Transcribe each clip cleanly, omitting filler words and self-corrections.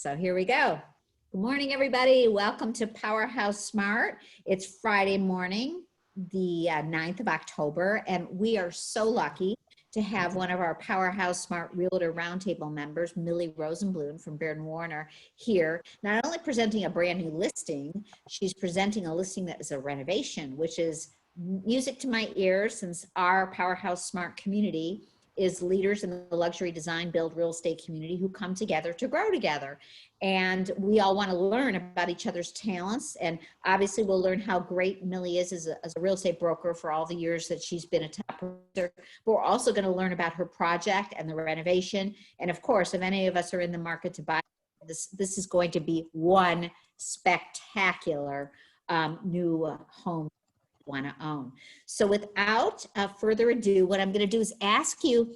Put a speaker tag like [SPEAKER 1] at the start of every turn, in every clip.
[SPEAKER 1] So here we go. Good morning, everybody. Welcome to Powerhouse Smart. It's Friday morning, the 9th of October, and we are so lucky to have one of our Powerhouse Smart Realtor Roundtable members, Millie Rosenbloom from Baird and Warner, here, not only presenting a brand new listing, she's presenting a listing that is a renovation, which is music to my ears since our Powerhouse Smart community is leaders in the luxury design build real estate community who come together to grow together. And we all want to learn about each other's talents. And obviously we'll learn how great Millie is as a real estate broker for all the years that she's been a top producer. But we're also going to learn about her project and the renovation. And of course, if any of us are in the market to buy, this is going to be one spectacular new home want to own. So without further ado, what I'm going to do is ask you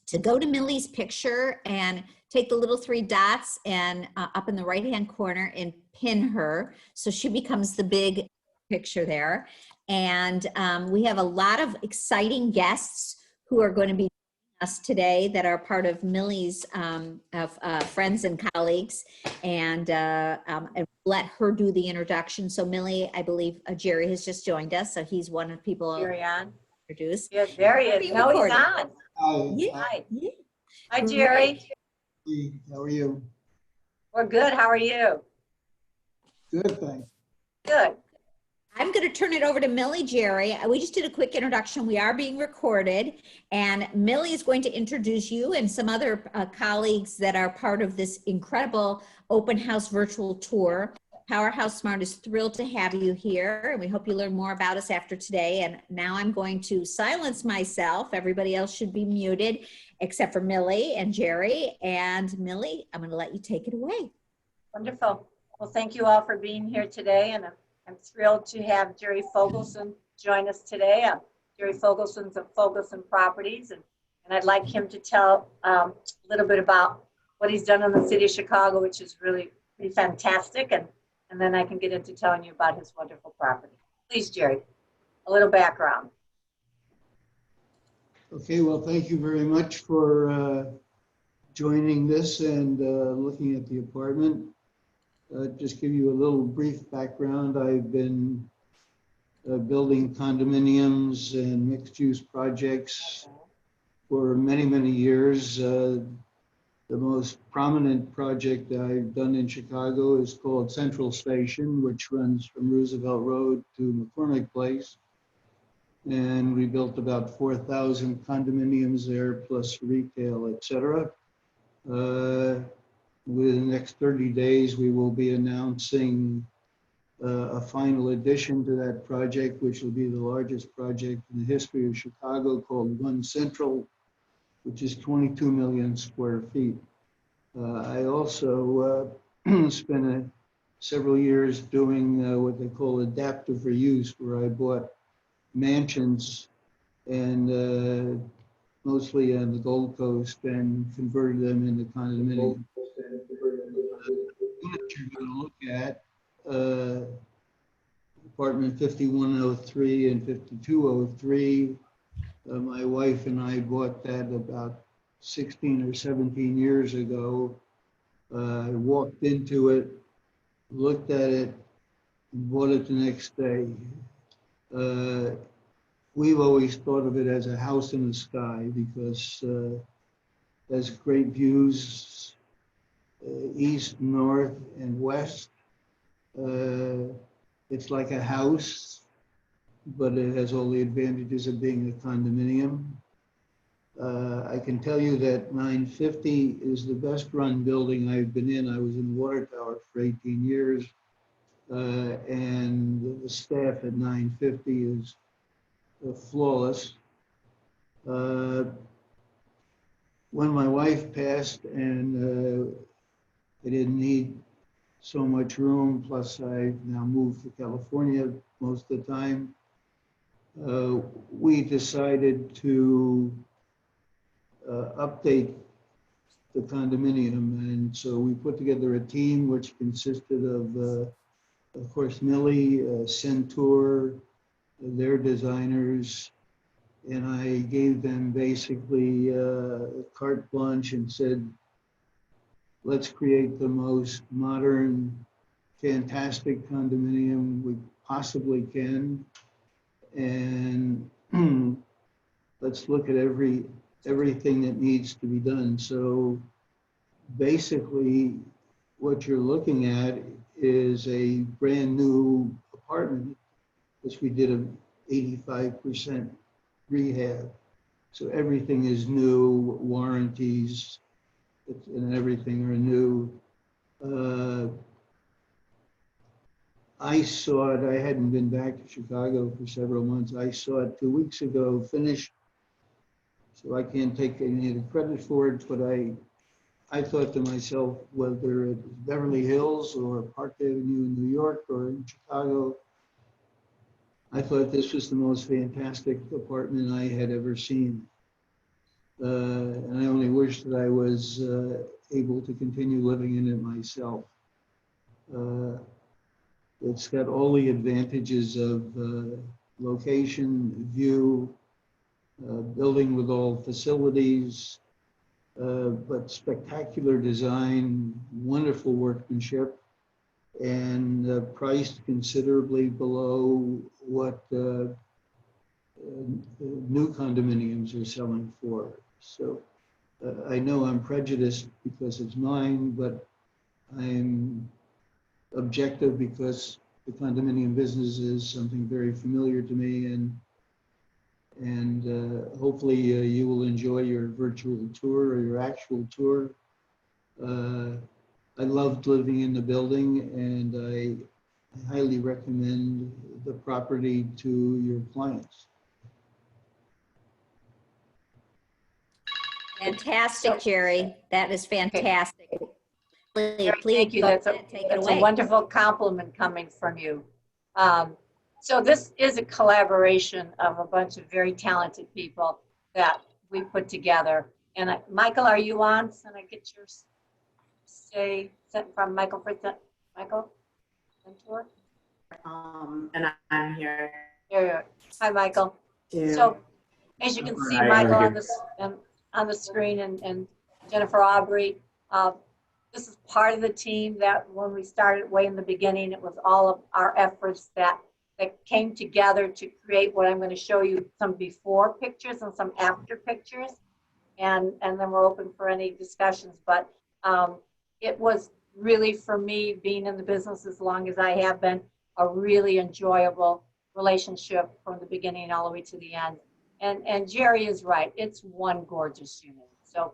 [SPEAKER 1] to go to Millie's picture and take the little 3 dots and up in the right hand corner and pin her so she becomes the big picture there. And we have a lot of exciting guests who are going to be us today that are part of Millie's friends and colleagues, and let her do the introduction. So Millie, I believe Jerry has just joined us, so he's one of the people
[SPEAKER 2] Jerry on.
[SPEAKER 1] Introduced.
[SPEAKER 2] Yes, Jerry is. No, he's on.
[SPEAKER 3] Hi.
[SPEAKER 2] Hi. Hi, Jerry.
[SPEAKER 3] How are you?
[SPEAKER 2] We're good. How are you?
[SPEAKER 3] Good, thanks.
[SPEAKER 2] Good.
[SPEAKER 1] I'm going to turn it over to Millie, Jerry. We just did a quick introduction. We are being recorded, and Millie is going to introduce you and some other colleagues that are part of this incredible open house virtual tour. Powerhouse Smart is thrilled to have you here, and we hope you learn more about us after today. And now I'm going to silence myself. Everybody else should be muted except for Millie and Jerry. And Millie, I'm going to let you take it away.
[SPEAKER 2] Wonderful. Well, thank you all for being here today, and I'm thrilled to have Jerry Folgeson join us today. Jerry Folgeson's of Folgeson Properties, and I'd like him to tell a little bit about what he's done in the city of Chicago, which is really pretty fantastic, and then I can get into telling you about his wonderful property. Please, Jerry, a little background.
[SPEAKER 3] Okay, well, thank you very much for joining this and looking at the apartment. Just give you a little brief background. I've been building condominiums and mixed-use projects for many, many years. The most prominent project I've done in Chicago is called Central Station, which runs from Roosevelt Road to McCormick Place. And we built about 4,000 condominiums there, plus retail, etc. Within the next 30 days, we will be announcing a final addition to that project, which will be the largest project in the history of Chicago, called One Central, which is 22 million square feet. I also spent several years doing what they call adaptive reuse, where I bought mansions and mostly on the Gold Coast and converted them into condominiums. You're going to look at apartment 5103 and 5203. My wife and I bought that about 16 or 17 years ago. I walked into it, looked at it, and bought it the next day. We've always thought of it as a house in the sky because it has great views east, north, and west. It's like a house, but it has all the advantages of being a condominium. I can tell you that 950 is the best run building I've been in. I was in Water Tower for 18 years, and the staff at 950 is flawless. When my wife passed and I didn't need so much room, plus I now moved to California most of the time, we decided to update the condominium. And so we put together a team which consisted of course, Millie, Centaur, their designers, and I gave them basically carte blanche and said, let's create the most modern, fantastic condominium we possibly can. And let's look at everything that needs to be done. So basically, what you're looking at is a brand new apartment, which we did an 85% rehab. So everything is new, warranties and everything are new. I saw it, I hadn't been back to Chicago for several months. I saw it 2 weeks ago, finished. So I can't take any of the credit for it, but I thought to myself, whether it's Beverly Hills or Park Avenue in New York or in Chicago, I thought this was the most fantastic apartment I had ever seen. And I only wish that I was able to continue living in it myself. It's got all the advantages of location, view, building with all facilities, but spectacular design, wonderful workmanship, and priced considerably below what new condominiums are selling for. So I know I'm prejudiced because it's mine, but I'm objective because the condominium business is something very familiar to me, and hopefully you will enjoy your virtual tour or your actual tour. I loved living in the building, and I highly recommend the property to your clients.
[SPEAKER 1] Fantastic, Jerry. That is fantastic. Please,
[SPEAKER 2] Thank you.
[SPEAKER 1] go
[SPEAKER 2] That's
[SPEAKER 1] ahead, take it
[SPEAKER 2] a
[SPEAKER 1] away.
[SPEAKER 2] wonderful compliment coming from you. So this is a collaboration of a bunch of very talented people that we put together. And Michael, are you on? Can I get your say from Michael for Michael? Centaur?
[SPEAKER 4] And I'm here.
[SPEAKER 2] Here you are. Hi, Michael.
[SPEAKER 4] To,
[SPEAKER 2] So as you can see,
[SPEAKER 4] Hi,
[SPEAKER 2] Michael
[SPEAKER 4] how
[SPEAKER 2] on the screen and Jennifer Aubry, this is part of the team that when we started way in the beginning, it was all of our efforts that came together to create what I'm going to show you, some before pictures and some after pictures. And then we're open for any discussions. But it was really, for me, being in the business as long as I have been, a really enjoyable relationship from the beginning all the way to the end. And Jerry is right. It's one gorgeous unit. So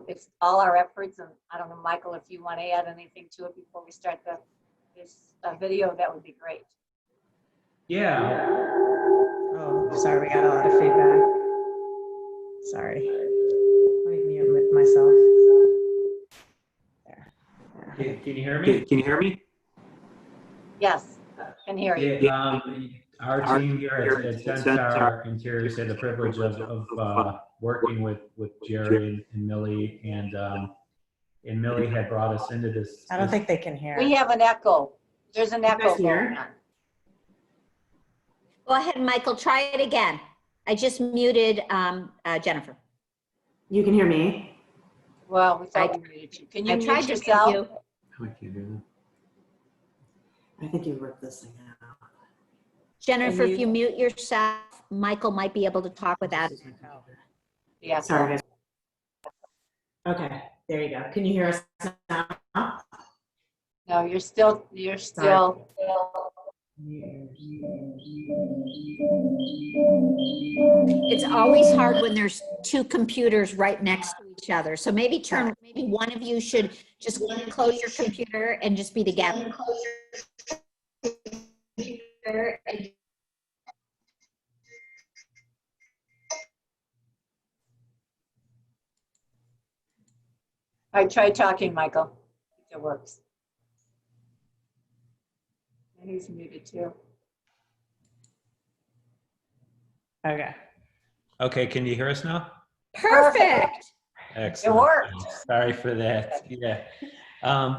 [SPEAKER 2] it's all our efforts. And I don't know, Michael, if you want to add anything to it before we start this video, that would be great.
[SPEAKER 5] Yeah.
[SPEAKER 4] oh, sorry, we got a lot of feedback. Sorry. Let me mute myself. There.
[SPEAKER 5] Can you hear me? Can you hear me?
[SPEAKER 2] Yes, can hear you.
[SPEAKER 5] Yeah, our team here at Centaur Interiors had the privilege of working with Jerry and Millie, and Millie had brought us into this.
[SPEAKER 4] I don't think they can hear.
[SPEAKER 2] We have an echo. There's an echo
[SPEAKER 4] guys hear?
[SPEAKER 2] going on.
[SPEAKER 1] Go ahead, Michael, try it again. I just muted Jennifer.
[SPEAKER 4] You can hear me?
[SPEAKER 2] Well, we thought we muted you. Can you
[SPEAKER 1] I tried
[SPEAKER 2] mute
[SPEAKER 1] to
[SPEAKER 2] yourself?
[SPEAKER 1] mute you.
[SPEAKER 5] I can't hear them.
[SPEAKER 4] I think you ripped this thing out.
[SPEAKER 1] Jennifer,
[SPEAKER 4] Can
[SPEAKER 1] if you mute yourself, Michael might be able to talk without.
[SPEAKER 2] Yeah.
[SPEAKER 4] Sorry, guys. Okay, there you go. Can you hear us now?
[SPEAKER 2] No, you're still.
[SPEAKER 1] It's always hard when there's two computers right next to each other. So maybe one of you should just close your computer and just be together.
[SPEAKER 2] I tried talking, Michael. It works. And he's muted too.
[SPEAKER 4] Okay.
[SPEAKER 5] Okay, can you hear us now?
[SPEAKER 1] Perfect.
[SPEAKER 5] Excellent.
[SPEAKER 2] It worked.
[SPEAKER 5] Sorry for that. Yeah.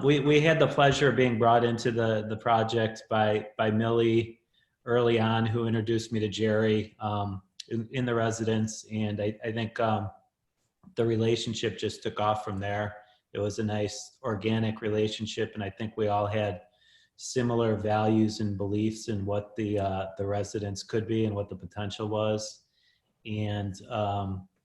[SPEAKER 5] We had the pleasure of being brought into the project by Millie early on, who introduced me to Jerry in the residence, and I think the relationship just took off from there. it was a nice organic relationship, and I think we all had similar values and beliefs in what the residents could be and what the potential was. And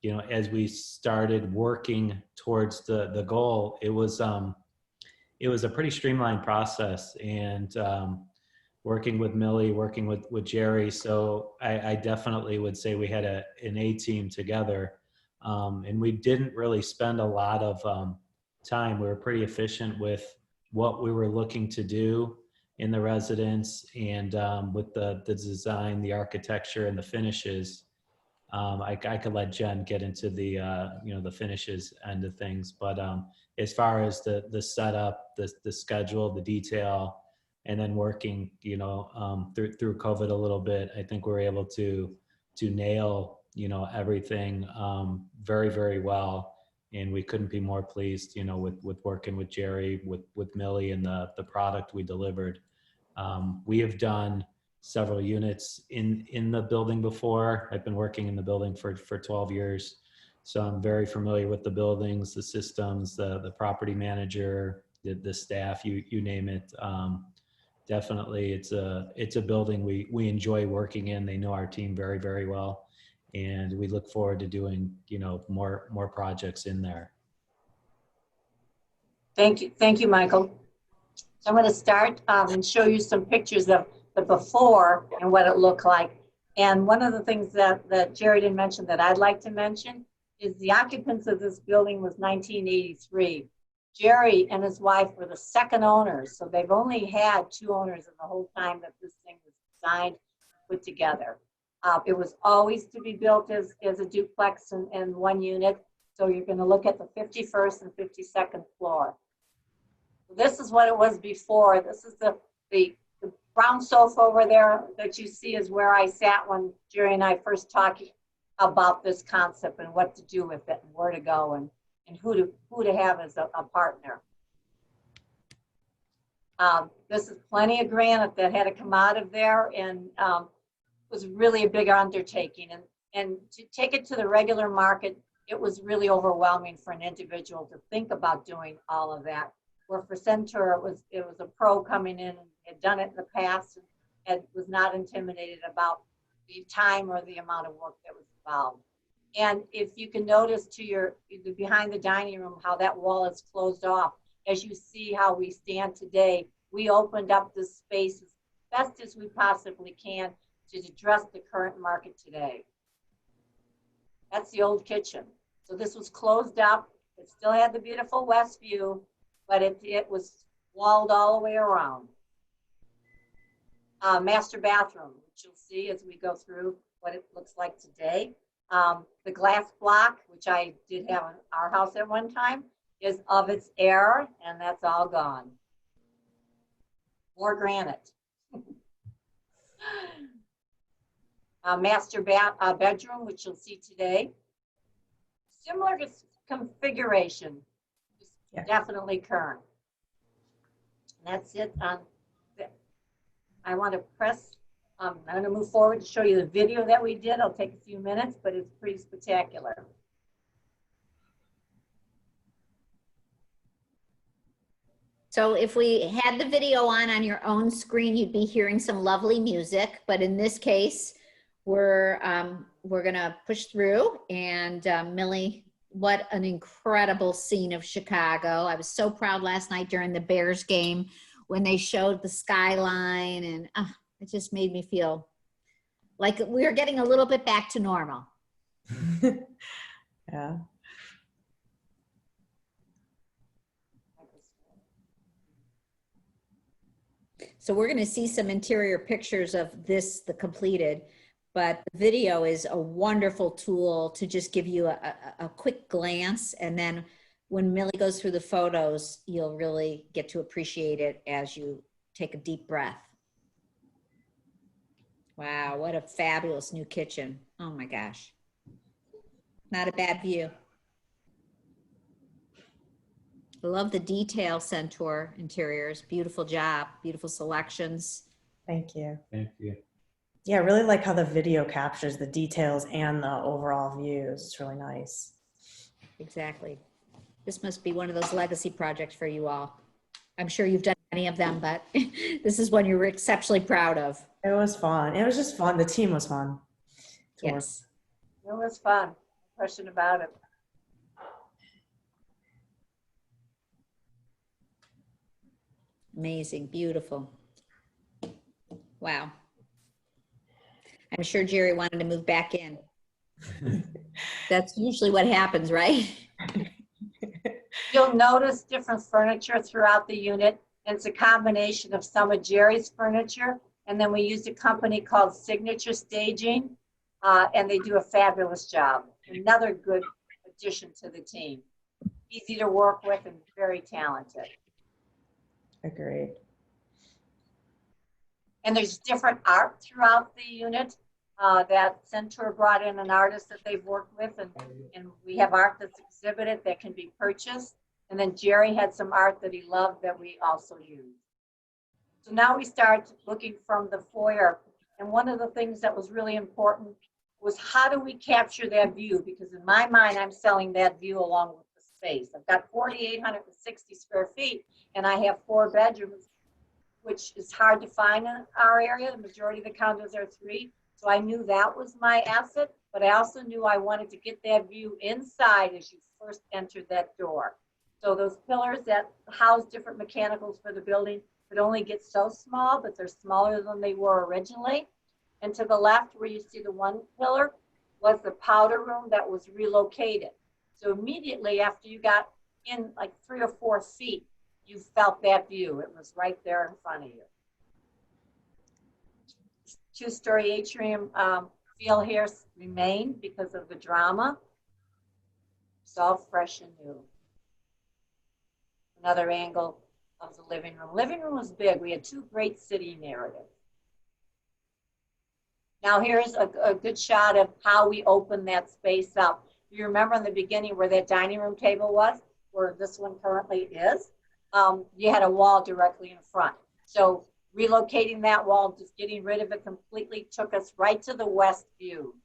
[SPEAKER 5] you know, as we started working towards the goal, it was a pretty streamlined process, and working with Millie, working with Jerry. So I definitely would say we had an A team together, and we didn't really spend a lot of time. We were pretty efficient with what we were looking to do in the residence, and with the design, the architecture, and the finishes. I could let Jen get into the you know, the finishes end of things, but as far as the setup, the schedule, the detail, and then working, you know, through COVID a little bit, I think we were able to nail, you know, everything very, very well. And we couldn't be more pleased, you know, with working with Jerry, with Millie, and the product we delivered. We have done several units in the building before. I've been working in the building for 12 years. So I'm very familiar with the buildings, the systems, the property manager, the staff, you name it. Definitely, it's a building we enjoy working in. They know our team very, very well, and we look forward to doing, you know, more projects in there.
[SPEAKER 2] Thank you, Michael. So I'm going to start and show you some pictures of the before and what it looked like. And one of the things that Jerry didn't mention that I'd like to mention is the occupants of this building was 1983. Jerry and his wife were the second owners, so they've only had 2 owners in the whole time that this thing was designed, put together. It was always to be built as a duplex and 1 unit. So you're going to look at the 51st and 52nd floor. This is what it was before. This is the brown sofa over there that you see is where I sat when Jerry and I first talked about this concept and what to do with it and where to go and who to have as a partner. This is plenty of granite that had to come out of there, and was really a big undertaking. And to take it to the regular market, it was really overwhelming for an individual to think about doing all of that. Where for Centaur, it was a pro coming in and had done it in the past and was not intimidated about the time or the amount of work that was involved. And if you can notice to behind the dining room, how that wall is closed off, as you see how we stand today, we opened up this space as best as we possibly can to address the current market today. That's the old kitchen. So this was closed up. It still had the beautiful west view, but it was walled all the way around. Master bathroom, which you'll see as we go through what it looks like today. The glass block, which I did have in our house at one time, is of its era, and that's all gone. More granite. Master bedroom, which you'll see today. Similar configuration, yeah. Definitely current. And that's it. I want to press. I'm going to move forward to show you the video that we did. It'll take a few minutes, but it's pretty spectacular.
[SPEAKER 1] So if we had the video on your own screen, you'd be hearing some lovely music. But in this case, we're gonna push through. And Millie, what an incredible scene of Chicago! I was so proud last night during the Bears game when they showed the skyline, and it just made me feel like we were getting a little bit back to normal.
[SPEAKER 4] Yeah.
[SPEAKER 1] So we're going to see some interior pictures of this, the completed, but the video is a wonderful tool to just give you a quick glance. And then when Millie goes through the photos, you'll really get to appreciate it as you take a deep breath. Wow, what a fabulous new kitchen. Oh my gosh. Not a bad view. I love the detail, Centaur Interiors. Beautiful job, beautiful selections.
[SPEAKER 4] Thank you.
[SPEAKER 5] Thank you.
[SPEAKER 4] Yeah, I really like how the video captures the details and the overall views. It's really nice.
[SPEAKER 1] Exactly. This must be one of those legacy projects for you all. I'm sure you've done many of them, but this is one you're exceptionally proud of.
[SPEAKER 4] It was fun. It was just fun. The team was fun. to work.
[SPEAKER 1] Yes.
[SPEAKER 2] It was fun, no question about it.
[SPEAKER 1] Amazing, beautiful. Wow. I'm sure Jerry wanted to move back in. That's usually what happens, right?
[SPEAKER 2] You'll notice different furniture throughout the unit. And it's a combination of some of Jerry's furniture. And then we used a company called Signature Staging, and they do a fabulous job. Another good addition to the team. Easy to work with and very talented.
[SPEAKER 4] Agreed.
[SPEAKER 2] And there's different art throughout the unit. That Centaur brought in an artist that they've worked with, and we have art that's exhibited that can be purchased. And then Jerry had some art that he loved that we also used. So now we start looking from the foyer. And one of the things that was really important was how do we capture that view? Because in my mind, I'm selling that view along with the space. I've got 4,860 square feet, and I have 4 bedrooms, which is hard to find in our area. The majority of the condos are 3. So I knew that was my asset, but I also knew I wanted to get that view inside as you first entered that door. So those pillars that house different mechanicals for the building could only get so small, but they're smaller than they were originally. And to the left where you see the one pillar was the powder room that was relocated. So immediately after you got in like 3 or 4 feet, you felt that view. It was right there in front of you. 2-story atrium feel here remained because of the drama. It's all fresh and new. Another angle of the living room. Living room was big. We had 2 great sitting areas. Now here's a good shot of how we opened that space up. You remember in the beginning where that dining room table was, where this one currently is? You had a wall directly in front. So relocating that wall, just getting rid of it completely, took us right to the west view.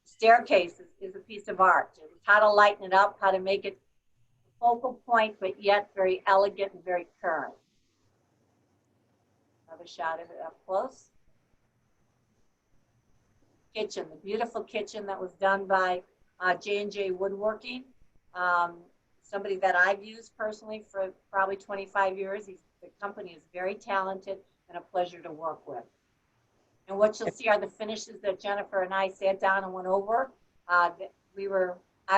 [SPEAKER 2] Staircase is a piece of art. It was how to lighten it up, how to make it a focal point, but yet very elegant and very current. Another shot of it up close. Kitchen, the beautiful kitchen that was done by J&J Woodworking. Somebody that I've used personally for probably 25 years. The company is very talented and a pleasure to work with. And what you'll see are the finishes that Jennifer and I sat down and went over. I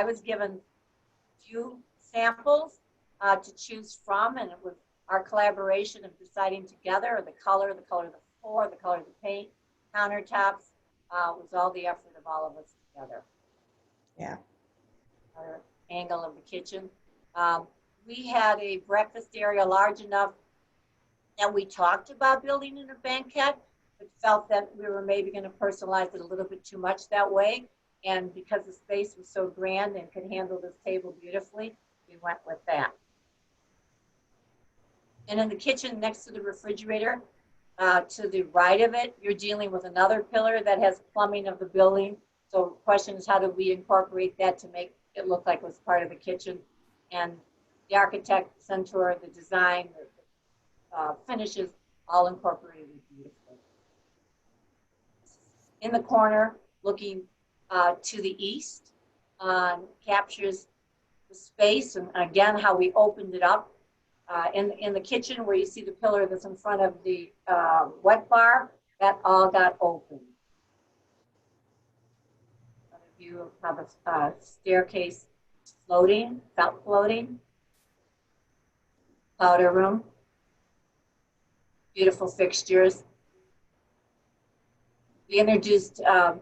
[SPEAKER 2] was given a few samples to choose from, and it was our collaboration of deciding together the color of the floor, the color of the paint, countertops, was all the effort of all of us together.
[SPEAKER 4] Yeah.
[SPEAKER 2] Another angle of the kitchen. We had a breakfast area large enough that we talked about building in a banquette, but felt that we were maybe going to personalize it a little bit too much that way. And because the space was so grand and could handle this table beautifully, we went with that. And in the kitchen next to the refrigerator, to the right of it, you're dealing with another pillar that has plumbing of the building. So the question is, how do we incorporate that to make it look like it was part of the kitchen? And the architect, Centaur, the design, the finishes, all incorporated beautifully. In the corner, looking to the east, captures the space, and again, how we opened it up. In the kitchen, where you see the pillar that's in front of the wet bar, that all got opened. Another view of how the staircase floating, felt floating. Powder room. Beautiful fixtures. We introduced a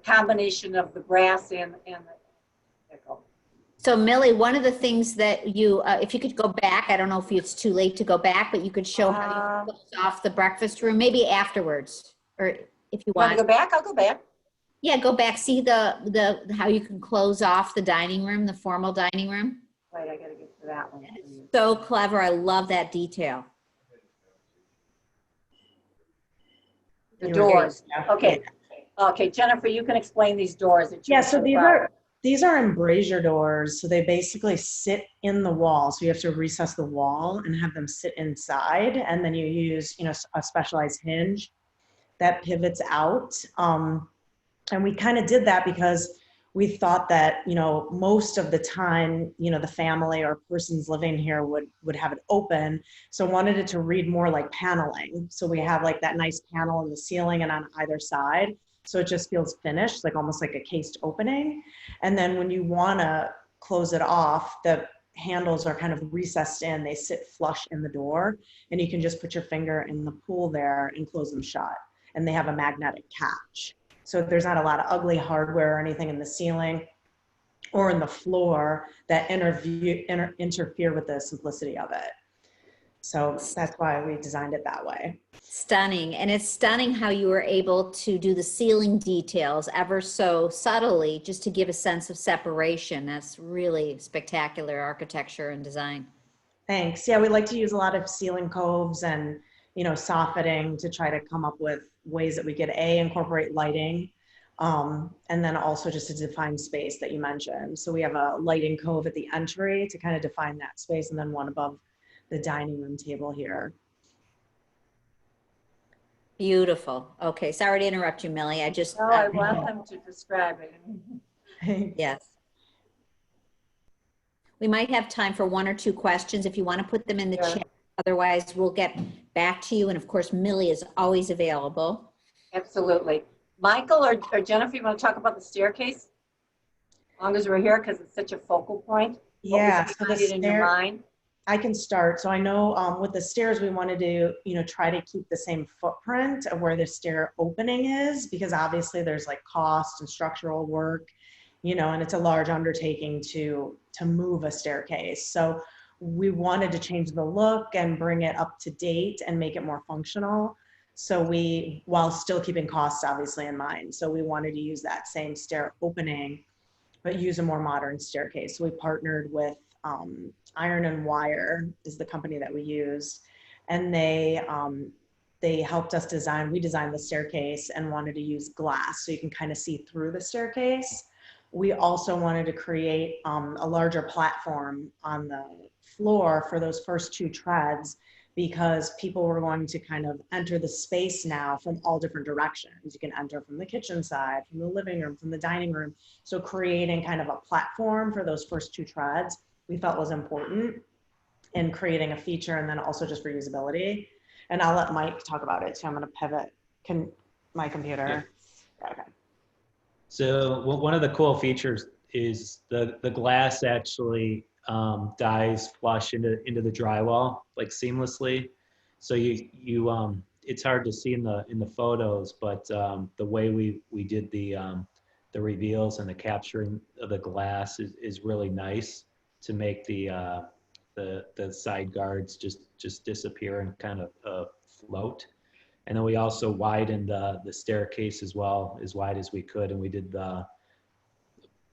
[SPEAKER 2] combination of the brass and the nickel.
[SPEAKER 1] So Millie, one of the things that you, if you could go back, I don't know if it's too late to go back, but you could show how you close off the breakfast room, maybe afterwards, or if you want.
[SPEAKER 2] Want to go back? I'll go back.
[SPEAKER 1] Yeah, go back. See the how you can close off the dining room, the formal dining room.
[SPEAKER 2] Wait, I got to get to that one.
[SPEAKER 1] So clever. I love that detail.
[SPEAKER 2] The doors. Okay. Okay, Jennifer, you can explain these doors. That you
[SPEAKER 4] Yeah, so These are embrasure doors, so they basically sit in the wall. So you have to recess the wall and have them sit inside, and then you use, a specialized hinge that pivots out. And we kind of did that because we thought that, most of the time, the family or persons living here would have it open. So wanted it to read more like paneling. So we have like that nice panel in the ceiling and on either side. So it just feels finished, like almost like a cased opening. And then when you want to close it off, the handles are kind of recessed in, they sit flush in the door, and you can just put your finger in the pool there and close them shut. And they have a magnetic catch. So there's not a lot of ugly hardware or anything in the ceiling or in the floor that interfere with the simplicity of it. So that's why we designed it that way.
[SPEAKER 1] Stunning. And it's stunning how you were able to do the ceiling details ever so subtly, just to give a sense of separation. That's really spectacular architecture and design.
[SPEAKER 4] Thanks. Yeah, we like to use a lot of ceiling coves and, soffitting to try to come up with ways that we could incorporate lighting, and then also just to define space that you mentioned. So we have a lighting cove at the entry to kind of define that space, and then one above the dining room table here.
[SPEAKER 1] Beautiful. Okay, sorry to interrupt you, Millie. I just,
[SPEAKER 2] No, I want them to describe it.
[SPEAKER 1] yes. We might have time for one or two questions if you want to put them in the
[SPEAKER 2] Sure.
[SPEAKER 1] chat. Otherwise, we'll get back to you. And of course, Millie is always available.
[SPEAKER 2] Absolutely. Michael or Jennifer, you want to talk about the staircase? As long as we're here, because it's such a focal point.
[SPEAKER 4] Yeah,
[SPEAKER 2] What was
[SPEAKER 4] so
[SPEAKER 2] behind
[SPEAKER 4] the
[SPEAKER 2] it in your mind?
[SPEAKER 4] I can start. So I know with the stairs, we wanted to, try to keep the same footprint of where the stair opening is, because obviously there's like cost and structural work, and it's a large undertaking to move a staircase. So we wanted to change the look and bring it up to date and make it more functional. So while still keeping costs obviously in mind. So we wanted to use that same stair opening, but use a more modern staircase. So we partnered with Iron and Wire is the company that we use, and they helped us design. We designed the staircase and wanted to use glass so you can kind of see through the staircase. We also wanted to create a larger platform on the floor for those first two treads, because people were going to kind of enter the space now from all different directions. You can enter from the kitchen side, from the living room, from the dining room. So creating kind of a platform for those first two treads we felt was important in creating a feature, and then also just for usability. And I'll let Mike talk about it. So I'm going to pivot my computer. Yeah. Okay.
[SPEAKER 5] So one of the cool features is the glass actually dies flush into the drywall, like seamlessly. So you it's hard to see in the photos, but the way we did the reveals and the capturing of the glass is really nice to make the side guards just disappear and kind of float. And then we also widened the staircase as well, as wide as we could, and we did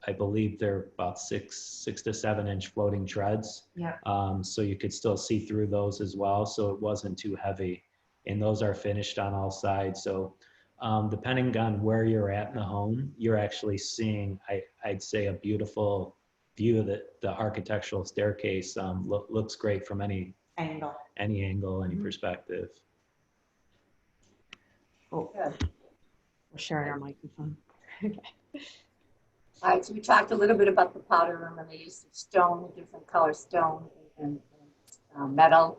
[SPEAKER 5] I believe they're about 6 to 7 inch floating treads.
[SPEAKER 4] Yeah.
[SPEAKER 5] So you could still see through those as well, so it wasn't too heavy. And those are finished on all sides. So depending on where you're at in the home, you're actually seeing, I'd say, a beautiful view of the architectural staircase. Looks great from any angle, any perspective.
[SPEAKER 4] Oh,
[SPEAKER 2] Good.
[SPEAKER 4] we're sharing our microphone. Okay.
[SPEAKER 2] All right, so we talked a little bit about the powder room and the use of stone, different color stone and metal,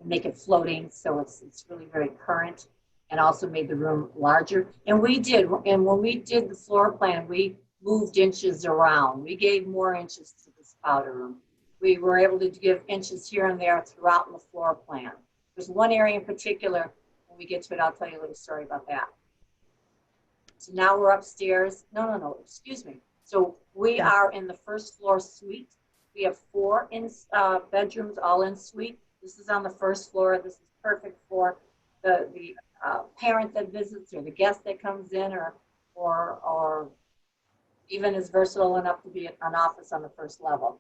[SPEAKER 2] and make it floating, so it's really very current, and also made the room larger. And when we did the floor plan, we moved inches around. We gave more inches to this powder room. We were able to give inches here and there throughout in the floor plan. There's one area in particular, when we get to it, I'll tell you a little story about that. So now we're upstairs. No, excuse me. So we are in the first floor suite. We have 4 bedrooms, all in suite. This is on the first floor. This is perfect for the parent that visits or the guest that comes in, or even is versatile enough to be an office on the first level.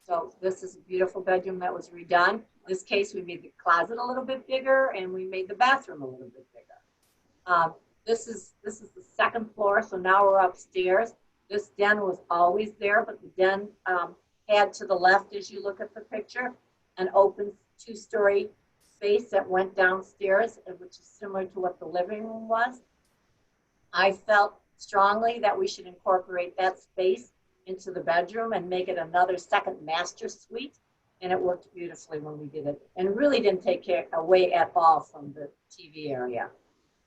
[SPEAKER 2] So this is a beautiful bedroom that was redone. In this case, we made the closet a little bit bigger, and we made the bathroom a little bit bigger. This is the second floor, so now we're upstairs. This den was always there, but the den had to the left, as you look at the picture, an open 2-story space that went downstairs, which is similar to what the living room was. I felt strongly that we should incorporate that space into the bedroom and make it another second master suite. And it worked beautifully when we did it, and really didn't take away at all from the TV area.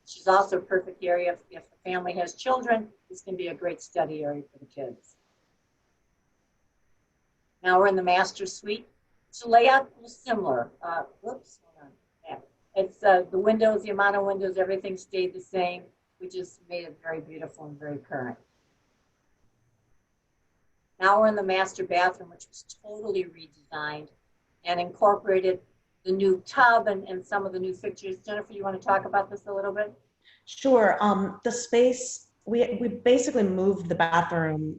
[SPEAKER 2] Which is also a perfect area if the family has children. This can be a great study area for the kids. Now we're in the master suite. So layout was similar. Whoops, hold on. Yeah. It's the windows, the amount of windows, everything stayed the same. We just made it very beautiful and very current. Now we're in the master bathroom, which was totally redesigned and incorporated the new tub and some of the new fixtures. Jennifer, you want to talk about this a little bit?
[SPEAKER 4] Sure. The space, we basically moved the bathroom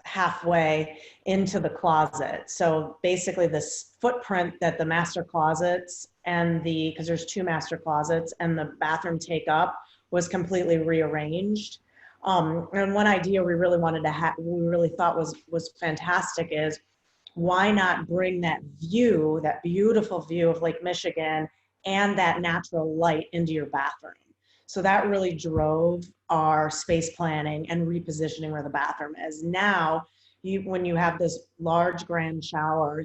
[SPEAKER 4] halfway into the closet. So basically this footprint that the master closets and because there's 2 master closets and the bathroom take up was completely rearranged. And one idea we really wanted to have, we really thought was fantastic is, why not bring that view, that beautiful view of Lake Michigan and that natural light into your bathroom? So that really drove our space planning and repositioning where the bathroom is. Now, when you have this large grand shower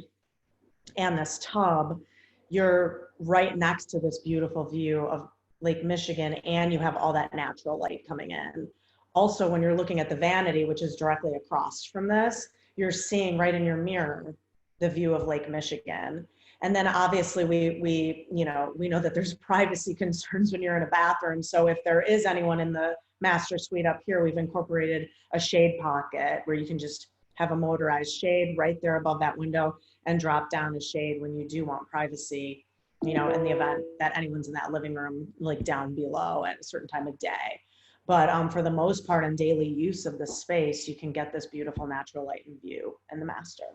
[SPEAKER 4] and this tub, you're right next to this beautiful view of Lake Michigan, and you have all that natural light coming in. Also, when you're looking at the vanity, which is directly across from this, you're seeing right in your mirror the view of Lake Michigan. And then obviously we know that there's privacy concerns when you're in a bathroom. So if there is anyone in the master suite up here, we've incorporated a shade pocket where you can just have a motorized shade right there above that window and drop down a shade when you do want privacy, in the event that anyone's in that living room, like down below at a certain time of day. But for the most part, in daily use of the space, you can get this beautiful natural light and view in the master.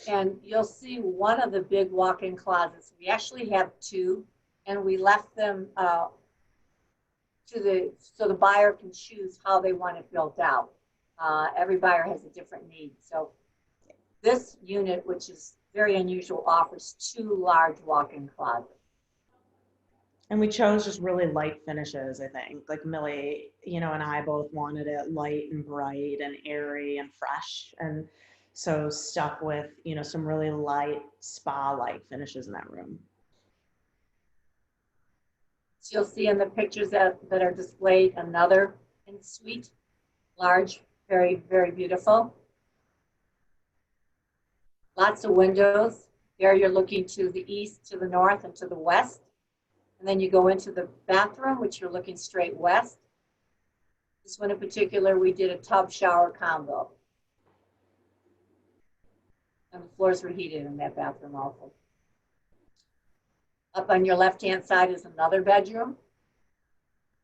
[SPEAKER 2] And you'll see one of the big walk-in closets. We actually have 2, and we left them so the buyer can choose how they want it built out. Every buyer has a different need. So this unit, which is very unusual, offers 2 large walk-in closets.
[SPEAKER 4] And we chose just really light finishes, I think. Like Millie, and I both wanted it light and bright and airy and fresh. And so stuck with, some really light spa-like finishes in that room.
[SPEAKER 2] So you'll see in the pictures that are displayed another in-suite, large, very, very beautiful. Lots of windows. There you're looking to the east, to the north, and to the west. And then you go into the bathroom, which you're looking straight west. This one in particular, we did a tub shower combo. And the floors were heated in that bathroom also. Up on your left-hand side is another bedroom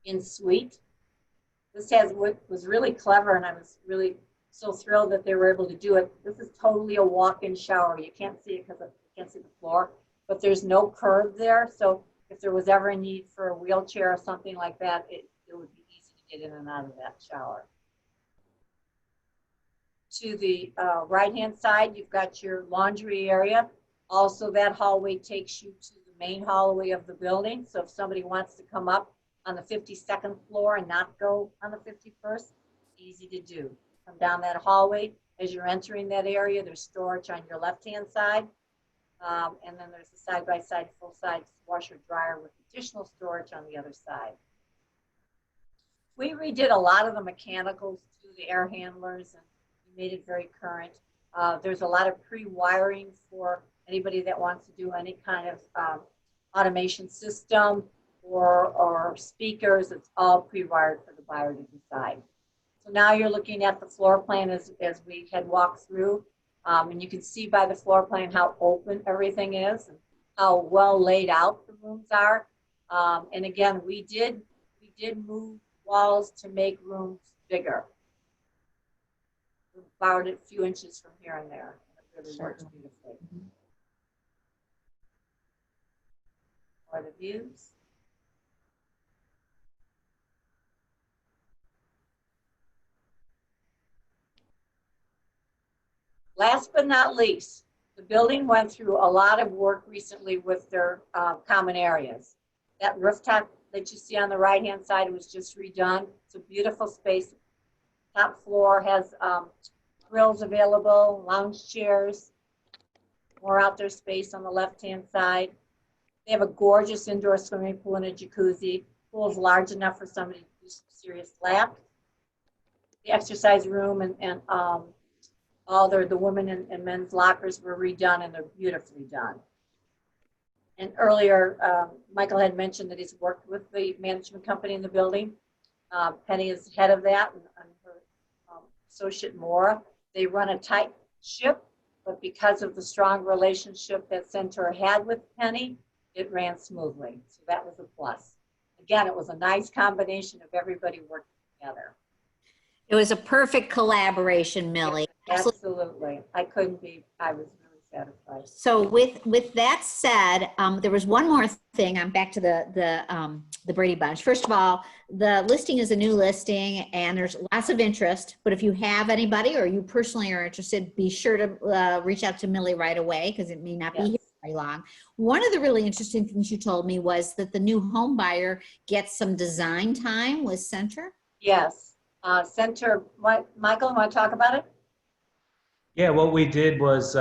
[SPEAKER 2] in suite. This has what was really clever, and I was really so thrilled that they were able to do it. This is totally a walk-in shower. You can't see it because you can't see the floor, but there's no curb there. So if there was ever a need for a wheelchair or something like that, it would be easy to get in and out of that shower. To the right-hand side, you've got your laundry area. Also, that hallway takes you to the main hallway of the building. So if somebody wants to come up on the 52nd floor and not go on the 51st, easy to do. Come down that hallway. As you're entering that area, there's storage on your left-hand side. And then there's a side-by-side, full-size washer dryer with additional storage on the other side. We redid a lot of the mechanicals to the air handlers, and we made it very current. There's a lot of pre-wiring for anybody that wants to do any kind of automation system or speakers. It's all pre-wired for the buyer to decide. So now you're looking at the floor plan as we had walked through. And you can see by the floor plan how open everything is and how well laid out the rooms are. And again, we did move walls to make rooms bigger. We borrowed a few inches from here and there. It really works beautifully. For the views. Last but not least, the building went through a lot of work recently with their common areas. That rooftop that you see on the right-hand side was just redone. It's a beautiful space. Top floor has grills available, lounge chairs, more outdoor space on the left-hand side. They have a gorgeous indoor swimming pool and a jacuzzi. Pool is large enough for somebody to do some serious lap. The exercise room and all the women and men's lockers were redone, and they're beautifully done. And earlier, Michael had mentioned that he's worked with the management company in the building. Penny is head of that, and her associate Maura. They run a tight ship, but because of the strong relationship that Centaur had with Penny, it ran smoothly. So that was a plus. Again, it was a nice combination of everybody working together.
[SPEAKER 1] It was a perfect collaboration, Millie.
[SPEAKER 2] Absolutely. I was really satisfied.
[SPEAKER 1] So with that said, there was one more thing. I'm back to the Brady Bunch. First of all, the listing is a new listing and there's lots of interest, but if you have anybody or you personally are interested, be sure to reach out to Millie right away because it may not be here very long. One of the really interesting things you told me was that the new home buyer gets some design time with Centaur.
[SPEAKER 2] Yes. Centaur, Michael, want to talk about it?
[SPEAKER 5] Yeah, what we did was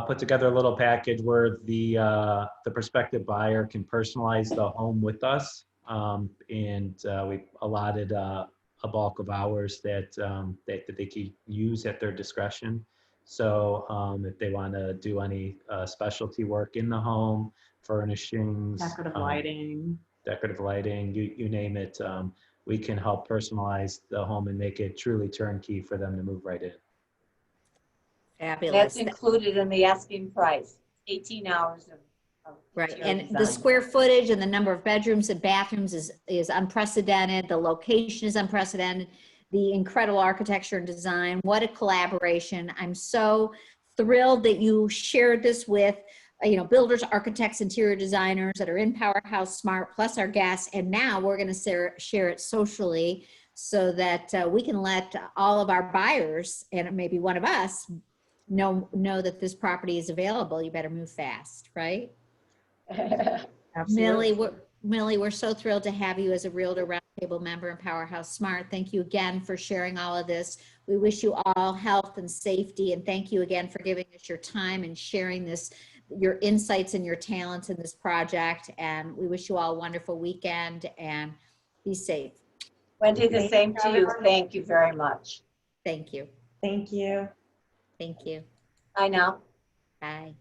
[SPEAKER 5] put together a little package where the prospective buyer can personalize the home with us, and we allotted a bulk of hours that they can use at their discretion. So if they want to do any specialty work in the home, furnishings,
[SPEAKER 4] Decorative lighting,
[SPEAKER 5] you name it, we can help personalize the home and make it truly turnkey for them to move right in.
[SPEAKER 1] Fabulous.
[SPEAKER 2] That's included in the asking price, 18 hours of
[SPEAKER 1] Right,
[SPEAKER 2] interior
[SPEAKER 1] and the
[SPEAKER 2] design.
[SPEAKER 1] square footage and the number of bedrooms and bathrooms is unprecedented. The location is unprecedented. The incredible architecture and design. What a collaboration. I'm so thrilled that you shared this with builders, architects, interior designers that are in Powerhouse Smart, plus our guests. And now we're going to share it socially so that we can let all of our buyers, and maybe one of us, know that this property is available. You better move fast, right?
[SPEAKER 4] Absolutely.
[SPEAKER 1] Millie, we're so thrilled to have you as a Realtor Roundtable member in Powerhouse Smart. Thank you again for sharing all of this. We wish you all health and safety, and thank you again for giving us your time and sharing your insights and your talents in this project. And we wish you all a wonderful weekend and be safe.
[SPEAKER 2] Wendy, the same to you. Thank you very much.
[SPEAKER 1] Thank you.
[SPEAKER 4] Thank you.
[SPEAKER 1] Thank you.
[SPEAKER 2] I know.
[SPEAKER 1] Bye.